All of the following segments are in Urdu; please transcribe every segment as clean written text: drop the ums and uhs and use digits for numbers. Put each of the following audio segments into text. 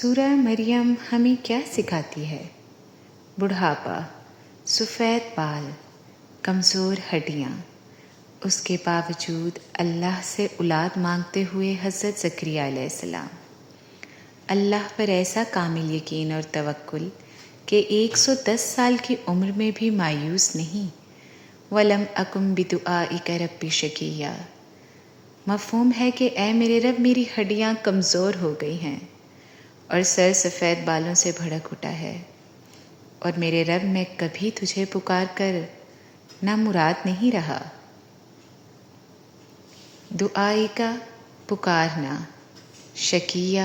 سورہ مریم ہمیں کیا سکھاتی ہے؟ بڑھاپا، سفید بال، کمزور ہڈیاں، اس کے باوجود اللہ سے اولاد مانگتے ہوئے حضرت زکریا علیہ السلام اللہ پر ایسا کامل یقین اور توکل کہ 110 سال کی عمر میں بھی مایوس نہیں۔ وَلَمْ أَكُنْ بِدُعَائِكَ رَبِّ شَقِيًّا، مفہوم ہے کہ اے میرے رب میری ہڈیاں کمزور ہو گئی ہیں اور سر سفید بالوں سے بھڑک اٹھا ہے، اور میرے رب میں کبھی تجھے پکار کر نامراد نہیں رہا۔ دعائی کا پکارنا، شکیہ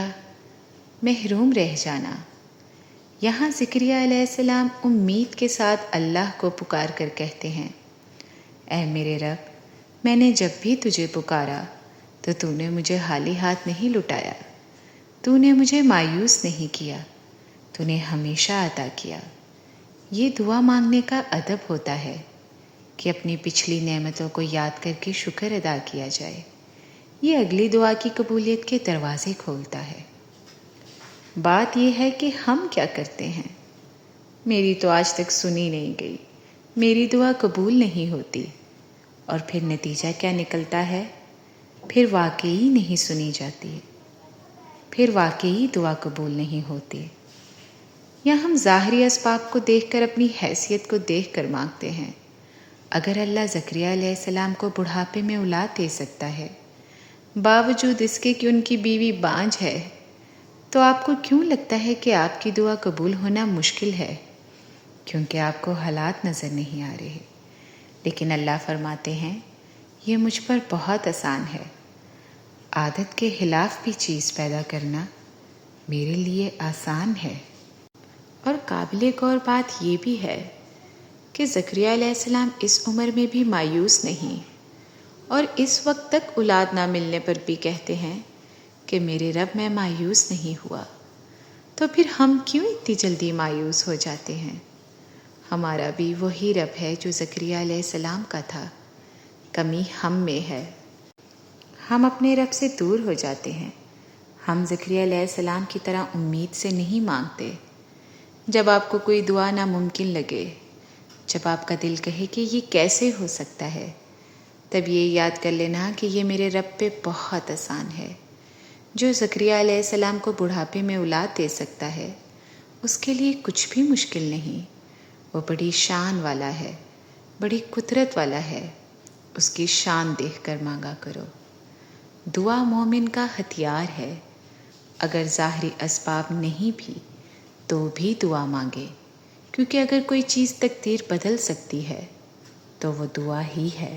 محروم رہ جانا۔ یہاں زکریا علیہ السلام امید کے ساتھ اللہ کو پکار کر کہتے ہیں، اے میرے رب، میں نے جب بھی تجھے پکارا تو نے مجھے خالی ہاتھ نہیں لٹایا، نے مجھے مایوس نہیں کیا، نے ہمیشہ عطا کیا۔ یہ دعا مانگنے کا ادب ہوتا ہے کہ اپنی پچھلی نعمتوں کو یاد کر کے شکر ادا کیا جائے۔ یہ اگلی دعا کی قبولیت کے دروازے کھولتا ہے۔ بات یہ ہے کہ ہم کیا کرتے ہیں؟ میری تو آج تک سنی نہیں گئی، میری دعا قبول نہیں ہوتی، اور پھر نتیجہ کیا نکلتا ہے؟ پھر واقعی نہیں سنی جاتی، پھر واقعی دعا قبول نہیں ہوتی، یا ہم ظاہری اسباب کو دیکھ کر اپنی حیثیت کو دیکھ کر مانگتے ہیں۔ اگر اللہ زکریا علیہ السلام کو بڑھاپے میں اولاد دے سکتا ہے، باوجود اس کے کہ ان کی بیوی بانجھ ہے، تو آپ کو کیوں لگتا ہے کہ آپ کی دعا قبول ہونا مشکل ہے؟ کیونکہ آپ کو حالات نظر نہیں آ رہے۔ لیکن اللہ فرماتے ہیں، یہ مجھ پر بہت آسان ہے۔ عادت کے خلاف بھی چیز پیدا کرنا میرے لیے آسان ہے۔ اور قابل غور بات یہ بھی ہے کہ زکریا علیہ السلام اس عمر میں بھی مایوس نہیں، اور اس وقت تک اولاد نہ ملنے پر بھی کہتے ہیں کہ میرے رب میں مایوس نہیں ہوا۔ تو پھر ہم کیوں اتنی جلدی مایوس ہو جاتے ہیں؟ ہمارا بھی وہی رب ہے جو زکریا علیہ السلام کا تھا، کمی ہم میں ہے۔ ہم اپنے رب سے دور ہو جاتے ہیں۔ ہم زکریا علیہ السلام کی طرح امید سے نہیں مانگتے۔ جب آپ کو کوئی دعا ناممکن لگے، جب آپ کا دل کہے کہ یہ کیسے ہو سکتا ہے، تب یہ یاد کر لینا کہ یہ میرے رب پہ بہت آسان ہے۔ جو زکریا علیہ السلام کو بڑھاپے میں اولاد دے سکتا ہے، اس کے لیے کچھ بھی مشکل نہیں۔ وہ بڑی شان والا ہے، بڑی قدرت والا ہے، اس کی شان دیکھ کر مانگا کرو۔ دعا مومن کا ہتھیار ہے۔ اگر ظاہری اسباب نہیں بھی تو بھی دعا مانگے، کیونکہ اگر کوئی چیز تقدیر بدل سکتی ہے تو وہ دعا ہی ہے۔